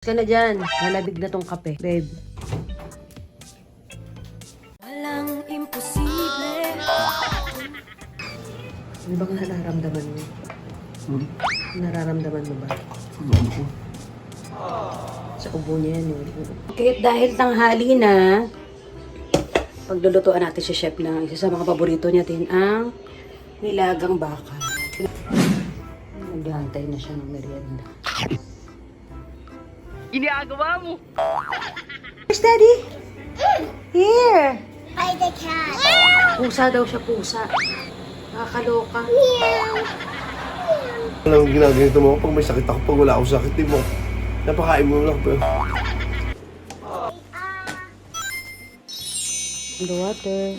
Ka na dyan. Nalabig na tong kape, babe. Walang imposible. Ano bang nararamdaman mo? Nararamdaman mo ba? Sa ubo niya yan eh. Okay, dahil tanghali na, paglulutuan natin si Chef na isa sa mga paborito niya din ang nilagang baka. Naghihantay na siya ng merienda. Ginagawa mo! Where's Daddy? Here! By the cat. Pusa daw siya, pusa. Nakakaloka. Alam mo, ginaganito mo pag may sakit ako, pag wala akong sakit, di mo. Napakain mo lang, pero... Underwater.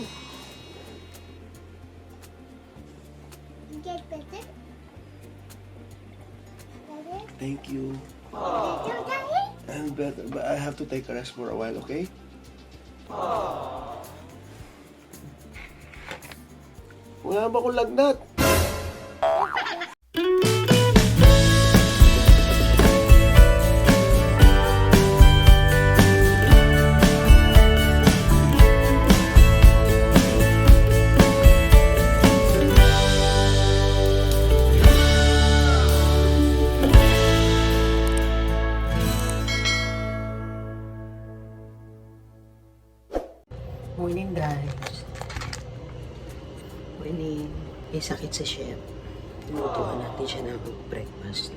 Get better. Better. Thank you. Better, Daddy. I'm better, but I have to take a rest for a while, okay? Wala ba akong lagnat? Morning, guys. Morning. May sakit si Chef. Tinutuan natin siya ng breakfast.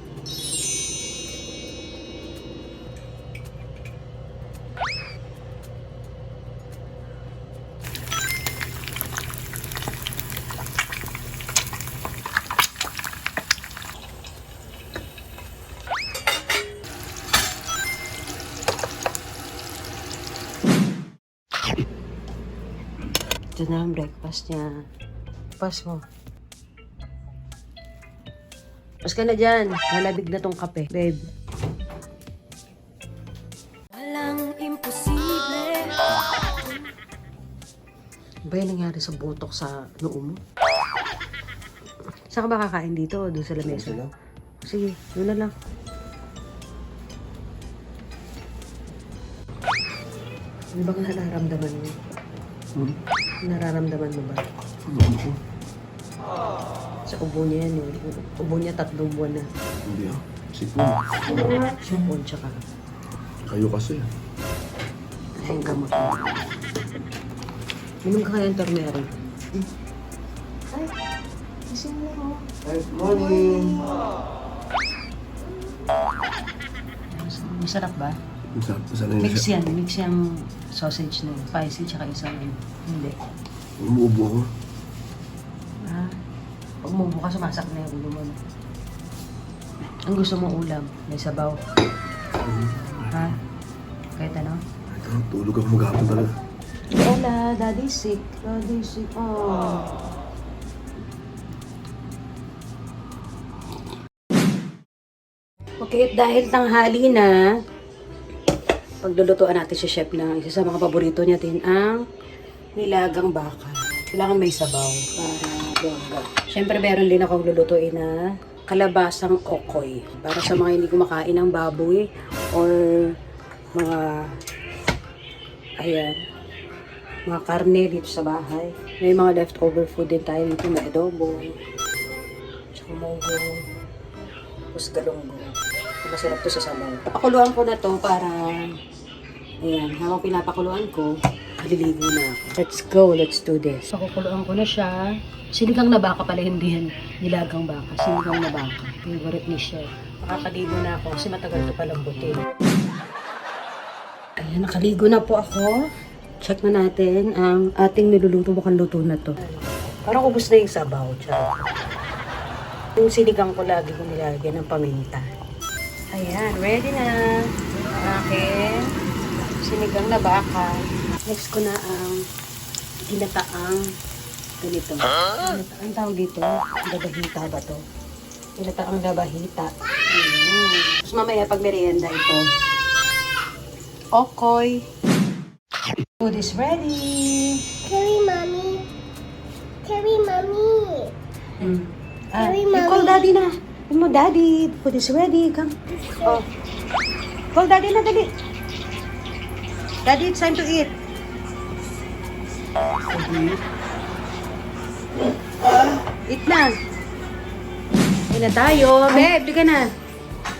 Ito na ang breakfast niya. Pas mo. Pas ka na dyan. Nalabig na tong kape, babe. Walang imposible. Ba yung nangyari sa butok sa noo mo? Saan ka ba kakain dito? Doon sa lamesa? Sila? Sige, doon na lang. Ano bang nararamdaman mo? Nararamdaman mo ba? Sa ubo niya yan eh. Ubo niya 3 buwan na. Hindi ah. Sipon. Sipon tsaka Kayo kasi. ang gamot mo. Minum ka kaya ng turmero. Ay, gising mo ako. Good morning! Masarap ba? Masarap na Mix siya. yan. Mix yung sausage na yun. Spicy tsaka isang hindi. Umuubo ako. Ah, pag umubo ka, sumasak na yung ulo mo. No? Ang gusto mong ulam? May sabaw. Ha? Kahit ano? Ito, tulog ako maghapon talaga. Wala, daddy sick. Daddy sick. Oh. Okay, dahil tanghali na, paglulutuan natin si Chef na isa sa mga paborito niya din ang nilagang baka. Kailangan may sabaw para bongga. Siyempre, meron din akong lulutuin na kalabasang okoy. Para sa mga hindi kumakain ng baboy or mga, ayan, mga karne dito sa bahay. May mga leftover food din tayo dito. May adobo, tsaka munggo, tapos galunggong. Masarap to sa sabaw. Papakuluan ko na to para, ayan, habang pinapakuluan ko, maliligo na ako. Let's go, let's do this. Pakukuluan ko na siya. Sinigang na baka pala, hindi yan nilagang baka. Sinigang na baka. Favorite ni Chef. Makakaligo na ako kasi matagal to palambutin. Ayan, nakaligo na po ako. Check na natin ang ating niluluto. Mukhang luto na to. Parang ubos na yung sabaw. Charot. Yung sinigang ko lagi ko nilagyan ng paminta. Ayan, ready na. Okay. Sinigang na baka. Next ko na ang ginataang ganito. Ang tawag dito, labahita ba to? Ginataang labahita. Tapos mamaya pag merienda ito. Okoy. Food is ready. Carry, mommy. Carry, mommy. Ah, Carry, you call mommy. daddy na. Sabi mo, daddy, food is ready. Come. Oh. Call daddy na, dali. Daddy, it's time to eat. Eat na. Eat na tayo. Babe, di ka na.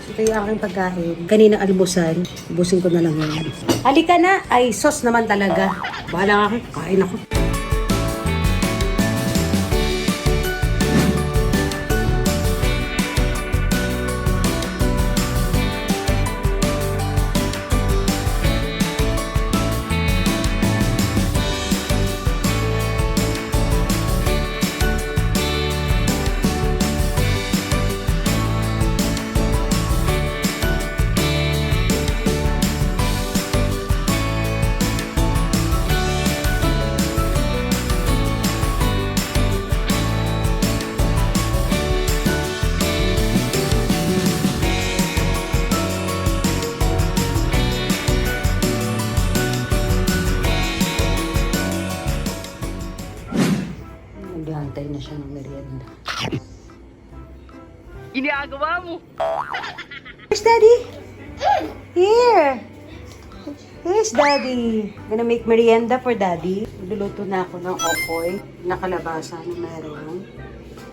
Ito yung aking pagkain. Kanina almusan. Ubusin ko na lang yun. Halika na. Ay, sauce naman talaga. Bahala ka. Kain ako. Naghihantay na siya ng merienda. Ginagawa mo. Where's daddy? Here. Here's daddy. Gonna make merienda for daddy. Luluto na ako ng okoy na kalabasa na merong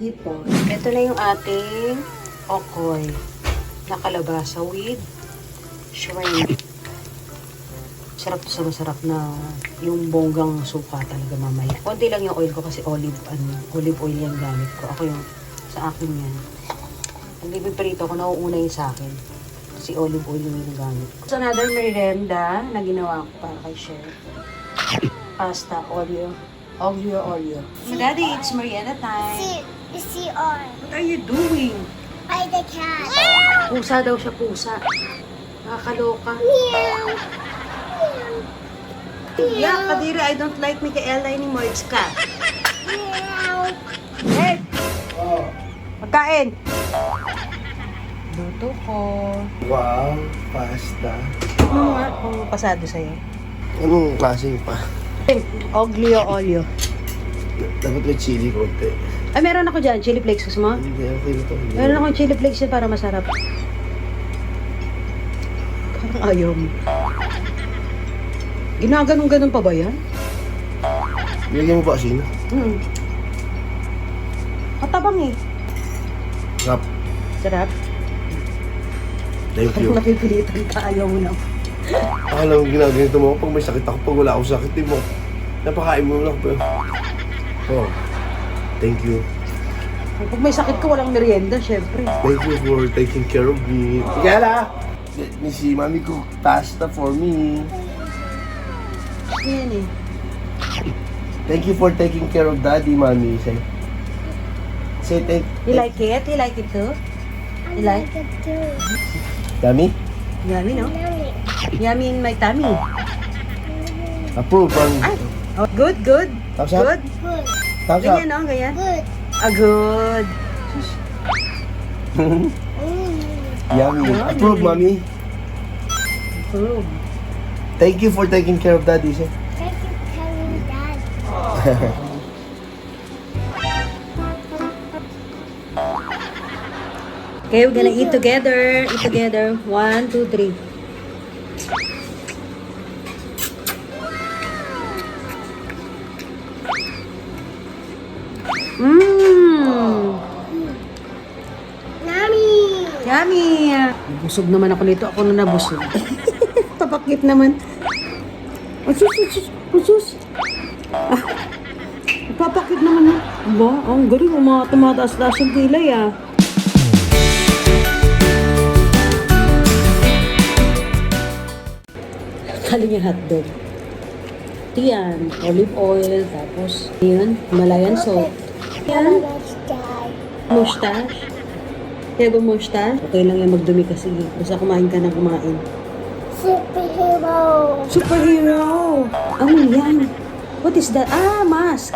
hipon. Ito na yung ating okoy na kalabasa with shrimp. Sarap to sa masarap na yung bonggang suka talaga mamaya. Konti lang yung oil ko kasi olive oil yung gamit ko. Ako yung sa akin yan. Ang bibiprito ko, nauuna yung sa akin. Kasi olive oil yung ginagamit ko. So, another merienda na ginawa ko para kay Chef. Pasta, Oreo. So, Daddy, it's merienda time. CR. What are you doing? By the cat. Pusa daw siya, pusa. Nakakaloka. Meow. Yeah, Kadiri, I don't like Micaela anymore. It's cat. Meow. Hey! Magkain! Luto ko. Wow, pasta. Ano nga kung pasado sa'yo? Anong klaseng pa? Oglio olio. Dapat may chili konti. Ay, meron ako dyan. Chili flakes. Gusto mo? Hindi, okay na to. Meron akong chili flakes yan para masarap. Parang ayaw mo. Ginaganong-ganon pa ba yan? Nilagyan mo pa asin? Matabang eh. Rap. Sarap. Thank you. Parang napipilitan ka. Ayaw mo na. Akala mo ginaganito mo pag may sakit ako. Pag wala ako sakit, di mo. Napakain mo lang. Oh. Thank you. Pag may sakit ka, walang merienda, syempre. Thank you for taking care of me. Gala! Si Mami cooked pasta for me. Yan eh. Thank you for taking care of Daddy, Mami. Say thank You like it? You like it too? You like? it too. Yummy? Yummy, no? Yummy. Yummy in my tummy. Approve from... Ay! Oh, good, good. Thumbs up? Good. Good. Thumbs up. Ganyan, no? Ganyan. Good. Ah, good. Yummy. Yummy. Approve, Mami. Approve. Thank you for taking care of Daddy. Say. Thank you for telling Dad. Okay, we're gonna eat together. Eat together. 1, 2, 3. Mmm. Yummy. Yummy. Busog naman ako nito. Ako na nabusog. Papakit naman. Usus. Ah. Papakit naman. Ba, ang galing. Tumataas-taas yung kilay ah. Kali niya hotdog. Ito yan, olive oil, tapos yun, Himalayan salt. Yan, Let's die. mustache. Kaya ba mustache? Okay lang yan magdumi kasi. Basta kumain ka na kumain. Superhero. Superhero! Ano yan? What is that? Ah, mask!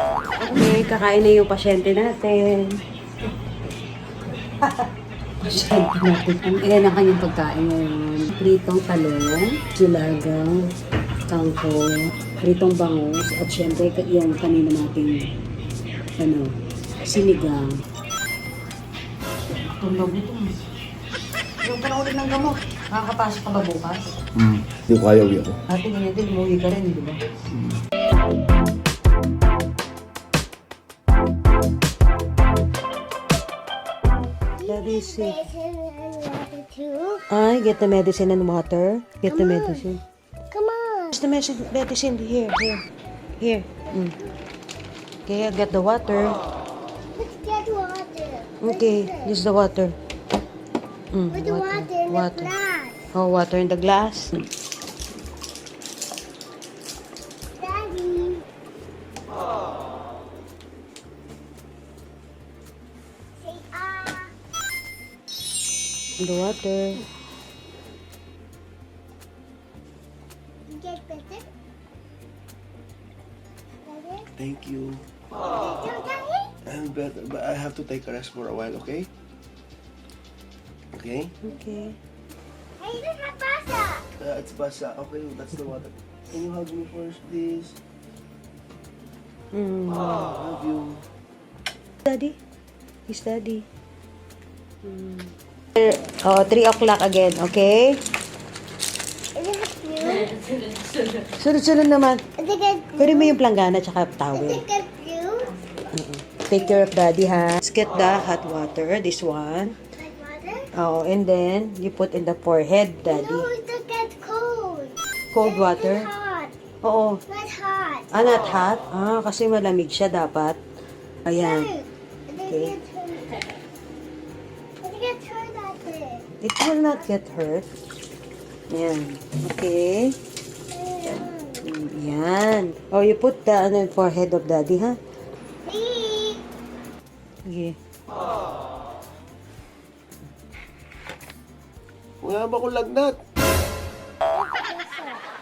Okay, kakain na yung pasyente natin. Pasyente natin. Ayan ang kanyang pagkain ngayon. Pritong talong, sulagang, kangkong, pritong bangus, at syempre yung kanina nating sinigang. Tulog ito. Yung panahuli ng gamot. Makakapasok ka ba bukas? Hindi ko kaya uwi ako. Ate, ganyan din, umuwi ka rin, di ba? Daddy, sick. Ay, get the medicine and water. Get the medicine. Come on. Just the medicine here. Here. Okay, I got the water. Let's get water. Okay, use the water. Put the water in the glass. Oh, water in the glass. Daddy. Say ah. The water. You get better? Better? Thank you. Better, Daddy? I'm better, but I have to take a rest for a while, okay? Okay? Okay. Hey, look at pasta. It's basa. Okay, that's the water. Can you hug me first, please? Love you. Daddy? He's daddy. Oh, 3 o'clock again, okay? Is it blue? Sunod-sunod naman. Is it good? Pwede mo yung planggana tsaka Is towel. it good blue? Take care of daddy, ha? Let's get the hot water, this one. Like water? Oh, and then you put in the forehead, daddy. No, it get cold. Cold water? It's hot. Oo. Not hot. Ah, not hot? Ah, kasi malamig siya dapat. Ayan. Okay. It get hurt at it. It will not get hurt. Ayan. Okay. Yan. Oh, you put the forehead of daddy, ha? See? Okay. Wala ba akong lagnat?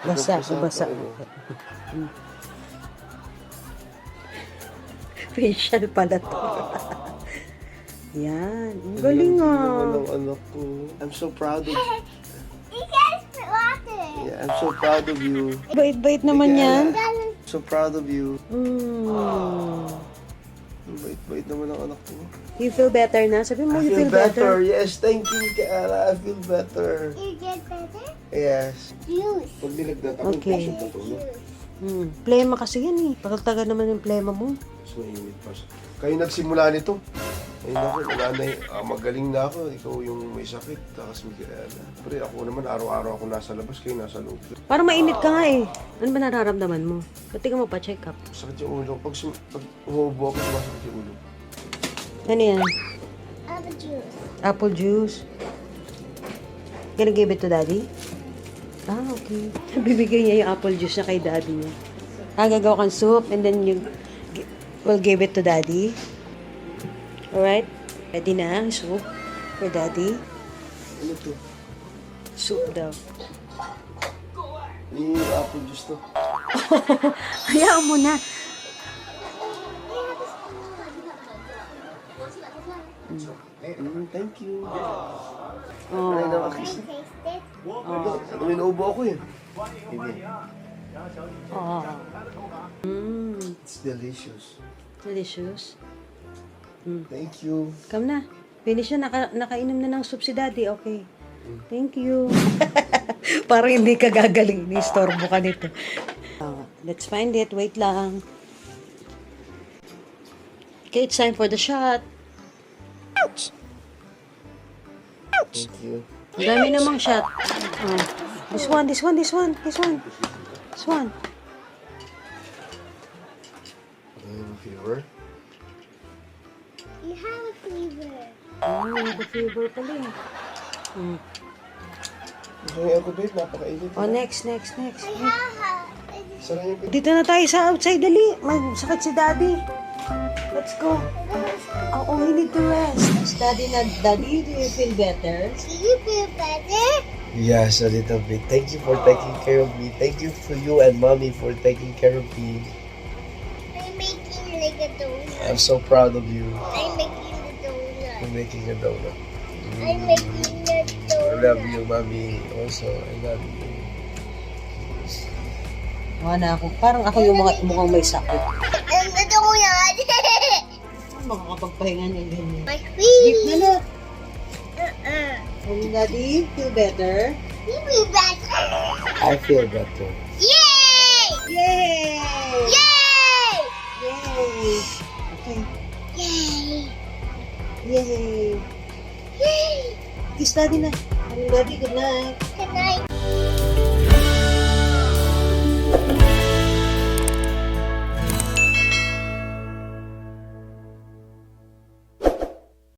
Basa, basa. Facial pala to. Yan. Ang galing Naman ah. ng anak ko. I'm so proud of You get water. Yeah, I'm so proud of you. Bait-bait naman yan. So proud of you. Mm. Ang bait-bait naman ng anak ko. You feel better na? Sabi mo, I you feel feel better. better. Yes, thank you, Kiara. I feel better. You get better? Yes. Juice. Pag nilagnat ako, Okay. pasok na tulog. Plema kasi yan eh. Pagkagtaga naman yung plema mo. Mas mainit pa siya. Kayo nagsimula nito. Ay naku, wala na magaling na ako. Ikaw yung may sakit. Tapos may Kiara. Pero ako naman, araw-araw ako nasa labas. Kayo nasa loob. Parang mainit ka nga eh. Ano ba nararamdaman mo? Pati ka mo pa-check up. Sakit yung ulo. Pag umuubo ako, sumasakit yung ulo. Ano yan? Apple juice. Apple juice. Gonna give it to daddy? Ah, okay. Bibigay niya yung apple juice na kay daddy niya. Ah, gagawa kang soup and then you will give it to daddy. Alright? Ready na ang soup for daddy? Ano to? Soup daw. Yung apple juice to. Hayaan mo na. Thank you. Oh. Ay, nakakis. Taste it. Minuubo ako eh. Hindi. Oh. It's delicious. Delicious. Thank you. Come na. Finish na. Nakainom na ng soup si daddy. Okay. Thank you. Parang hindi ka gagaling. Ni-storbo ka nito. Let's find it. Wait lang. Okay, it's time for the shot. Thank you. Ang dami namang shot. Oh. This one. This one. I have a fever. You have a fever. Oh, the fever pala eh. Gusto niyo ako, babe? Napakainit. Oh, next. I have Saan yung Dito na tayo sa outside. Dali. Masakit si daddy. Let's go. Oh, we need to rest. Daddy, do you feel better? Do you feel better? Yes, a little bit. Thank you for taking care of me. Thank you for you and mommy for taking care of me. I'm making like a donut. I'm so proud of you I'm making the donut. for making a donut. I'm making the I donut. love you, mommy. Also, I love you. Wala ako. Parang ako yung mukhang may sakit. And the donut. Makakapagpahinga niya ganyan. My Sleep na feet. na. Mommy, Daddy, feel better? You feel better? I feel better. Yay! Yay! Yay! Yay! Okay. Yay! Yay! Yay! Kiss Daddy na. Mommy, Daddy, good night. Good night.